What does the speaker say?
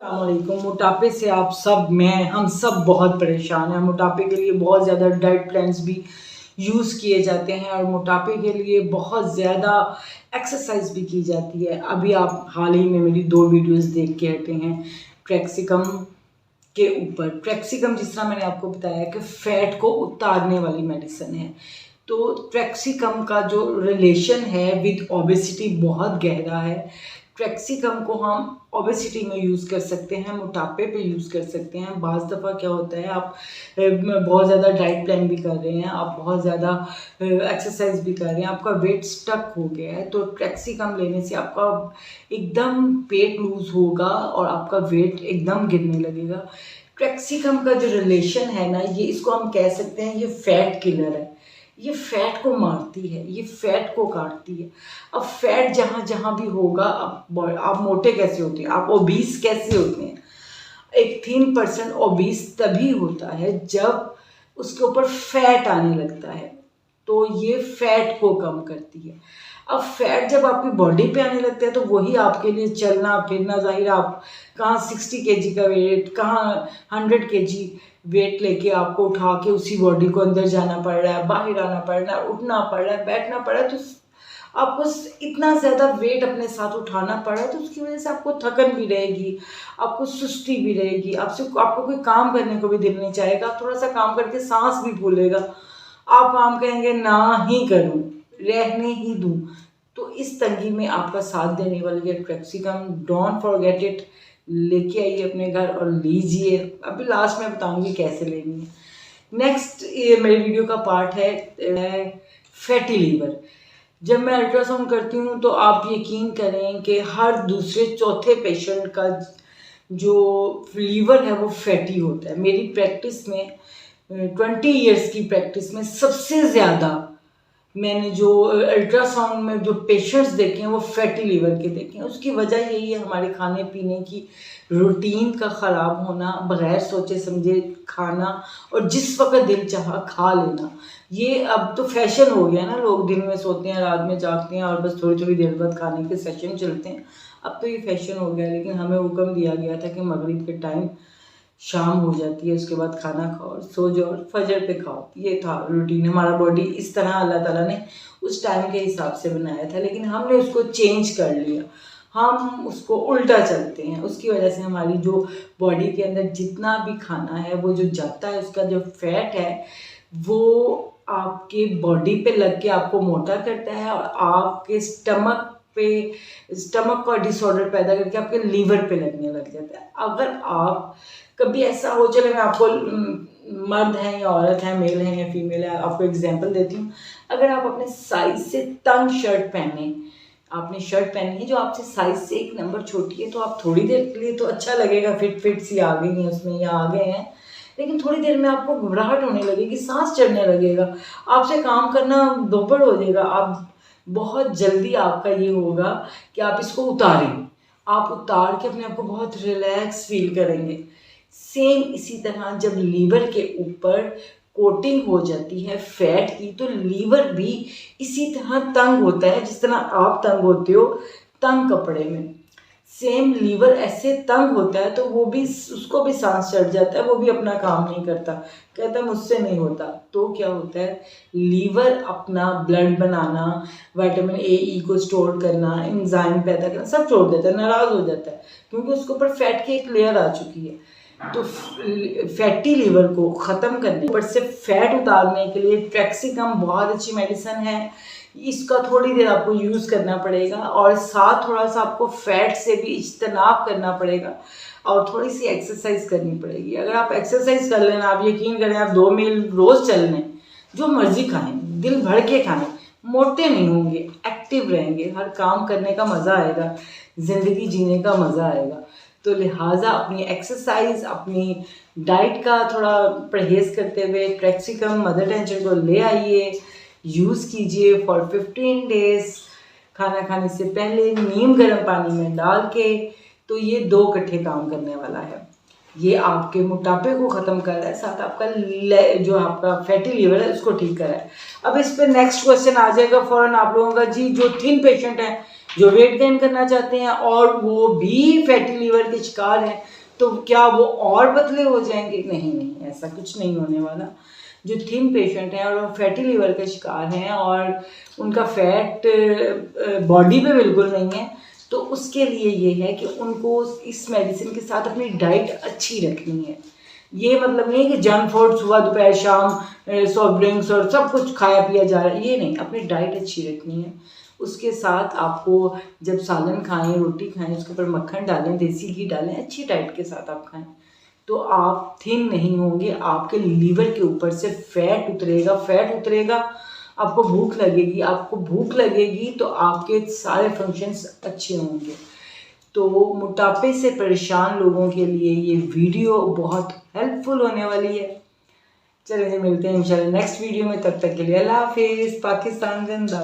अस्सलामुअलैकुम। मोटापे से आप सब हम सब बहुत परेशान हैं। मोटापे के लिए बहुत ज़्यादा डाइट प्लान्स भी यूज़ किए जाते हैं और मोटापे के लिए बहुत ज़्यादा एक्सरसाइज भी की जाती है। अभी आप हाल ही में मेरी 2 वीडियोस देख के हटे हैं ट्रैक्सिकम के ऊपर। ट्रैक्सिकम जिस तरह मैंने आपको बताया कि फ़ैट को उतारने वाली मेडिसिन है, तो ट्रैक्सिकम का जो रिलेशन है विद ओबेसिटी बहुत गहरा है। ट्रैक्सिकम को हम ओबेसिटी में यूज़ कर सकते हैं, मोटापे पे यूज़ कर सकते हैं। बाज़ दफ़ा क्या होता है, आप बहुत ज़्यादा डाइट प्लान भी कर रहे हैं, आप बहुत ज़्यादा एक्सरसाइज भी कर रहे हैं, आपका वेट स्टक हो गया है, तो ट्रैक्सिकम लेने से आपका एकदम पेट लूज़ होगा और आपका वेट एकदम गिरने लगेगा। ट्रैक्सिकम का जो रिलेशन है ना, ये इसको हम कह सकते हैं ये फ़ैट किलर है। ये फ़ैट को मारती है, ये फ़ैट को काटती है। अब फ़ैट जहाँ जहाँ भी होगा, आप मोटे कैसे होते हैं, आप ओबीस कैसे होते हैं? एक थिन पर्सन ओबीस तभी होता है जब उसके ऊपर फैट आने लगता है, तो ये फैट को कम करती है। अब फैट जब आपकी बॉडी पे आने लगता है तो वही आपके लिए चलना फिरना, जाहिर आप कहाँ 60 केजी का वेट, कहाँ 100 केजी वेट लेके आपको उठा के उसी बॉडी को अंदर जाना पड़ रहा है, बाहर आना पड़ रहा है, उठना पड़ रहा है, बैठना पड़ रहा है, तो आपको इतना ज़्यादा वेट अपने साथ उठाना पड़ा है, तो उसकी वजह से आपको थकन भी रहेगी, आपको सुस्ती भी रहेगी, आपको कोई काम करने को भी दिल नहीं चाहेगा। आप थोड़ा सा काम करके सांस भी फूलेगा, आप काम कहेंगे ना ही करूं, रहने ही दूं। तो इस तंगी में आपका साथ देने वाली है ट्रैक्सिकम। डोंट फॉरगेट इट, लेके आइए अपने घर और लीजिए। अभी लास्ट में बताऊंगी कैसे लेनी है। नेक्स्ट ये मेरी वीडियो का पार्ट है फैटी लीवर। जब मैं अल्ट्रासाउंड करती हूँ तो आप यकीन करें कि हर दूसरे चौथे पेशेंट का जो लीवर है वो फैटी होता है। मेरी प्रैक्टिस में 20 इयर्स की प्रैक्टिस में सबसे ज़्यादा मैंने जो अल्ट्रासाउंड में जो पेशेंट्स देखे हैं वो फैटी लीवर के देखे हैं। उसकी वजह यही है हमारे खाने पीने की रूटीन का ख़राब होना, बग़ैर सोचे समझे खाना और जिस वक्त दिल चाहा खा लेना। ये अब तो फैशन हो गया ना, लोग दिन में सोते हैं, रात में जागते हैं और बस थोड़ी थोड़ी देर बाद खाने के सेशन चलते हैं। अब तो ये फैशन हो गया, लेकिन हमें हुक्म दिया गया था कि मगरिब के टाइम शाम हो जाती है, उसके बाद खाना खाओ, सो जाओ और फजर पे खाओ। ये था रूटीन। हमारा बॉडी इस तरह अल्लाह ताला ने उस टाइम के हिसाब से बनाया था, लेकिन हमने उसको चेंज कर लिया, हम उसको उल्टा चलते हैं। उसकी वजह से हमारी जो बॉडी के अंदर जितना भी खाना है वो जो जाता है, उसका जो फैट है वो आपके बॉडी पे लग के आपको मोटा करता है और आपके स्टमक का डिसऑर्डर पैदा करके आपके लीवर पे लगने लग जाता है। अगर आप कभी ऐसा हो, चले मैं आपको मर्द हैं या औरत हैं, मेल हैं या फीमेल है, आपको एग्जांपल देती हूँ। अगर आप अपने साइज से तंग शर्ट पहने, आपने शर्ट पहनी है जो आपसे साइज से 1 नंबर छोटी है, तो आप थोड़ी देर के लिए तो अच्छा लगेगा, फिट सी आ गई हैं उसमें या आ गए हैं, लेकिन थोड़ी देर में आपको घबराहट होने लगेगी, सांस चढ़ने लगेगा, आपसे काम करना दोपहर हो जाएगा। आप बहुत जल्दी आपका ये होगा कि आप इसको उतारें, आप उतार के अपने आप को बहुत रिलैक्स फील करेंगे। सेम इसी तरह जब लीवर के ऊपर कोटिंग हो जाती है फैट की, तो लीवर भी इसी तरह तंग होता है जिस तरह आप तंग होते हो तंग कपड़े में। सेम लीवर ऐसे तंग होता है तो वो भी, उसको भी सांस चढ़ जाता है, वो भी अपना काम नहीं करता, कहता है मुझसे नहीं होता। तो क्या होता है, लीवर अपना ब्लड बनाना, विटामिन ए ई को स्टोर करना, एंजाइम पैदा करना सब छोड़ देता है, नाराज़ हो जाता है, क्योंकि उसके ऊपर फैट की एक लेयर आ चुकी है। तो फैटी लीवर को ख़त्म करने पर से फैट उतारने के लिए ट्रैक्सिकम बहुत अच्छी मेडिसिन है। इसका थोड़ी देर आपको यूज़ करना पड़ेगा और साथ थोड़ा सा आपको फैट से भी इज्तनाब करना पड़ेगा और थोड़ी सी एक्सरसाइज करनी पड़ेगी। अगर आप एक्सरसाइज कर लेना, आप यकीन करें, आप 2 मील रोज़ चल लें, जो मर्ज़ी खाएं, दिल भर के खाएं, मोटे नहीं होंगे, एक्टिव रहेंगे, हर काम करने का मज़ा आएगा, ज़िंदगी जीने का मज़ा आएगा। तो लिहाजा अपनी एक्सरसाइज, अपनी डाइट का थोड़ा परहेज़ करते हुए ट्रैक्सिकम मदर टेंचर को ले आइए, यूज़ कीजिए फॉर 15 डेज़। खाना खाने से पहले नीम गर्म पानी में डाल के, तो ये 2 इकट्ठे काम करने वाला है। ये आपके मोटापे को ख़त्म कर रहा है, साथ आपका जो आपका फैटी लीवर है उसको ठीक कर रहा है। अब इस पर नेक्स्ट क्वेश्चन आ जाएगा फ़ौरन आप लोगों का, जी जो थिन पेशेंट हैं जो वेट गेन करना चाहते हैं और वो भी फैटी लीवर के शिकार हैं, तो क्या वो और पतले हो जाएंगे? नहीं नहीं, ऐसा कुछ नहीं होने वाला। जो थिन पेशेंट हैं और वो फैटी लीवर के शिकार हैं और उनका फैट बॉडी पे बिल्कुल नहीं है, तो उसके लिए ये है कि उनको इस मेडिसिन के साथ अपनी डाइट अच्छी रखनी है। ये मतलब नहीं कि जंक फूड सुबह दोपहर शाम सॉफ्ट ड्रिंक्स और सब कुछ खाया पिया जा रहा है, ये नहीं। अपनी डाइट अच्छी रखनी है। उसके साथ आपको जब सालन खाएं, रोटी खाएं, उसके ऊपर मक्खन डालें, देसी घी डालें, अच्छी डाइट के साथ आप खाएं, तो आप थिन नहीं होंगे। आपके लीवर के ऊपर से फैट उतरेगा, फैट उतरेगा, आपको भूख लगेगी, आपको भूख लगेगी तो आपके सारे फंक्शंस अच्छे होंगे। तो मोटापे से परेशान लोगों के लिए ये वीडियो बहुत हेल्पफुल होने वाली है। चलिए मिलते हैं इंशाल्लाह नेक्स्ट वीडियो में, तब तक के लिए अल्लाह हाफिज़। पाकिस्तान जिंदाबाद।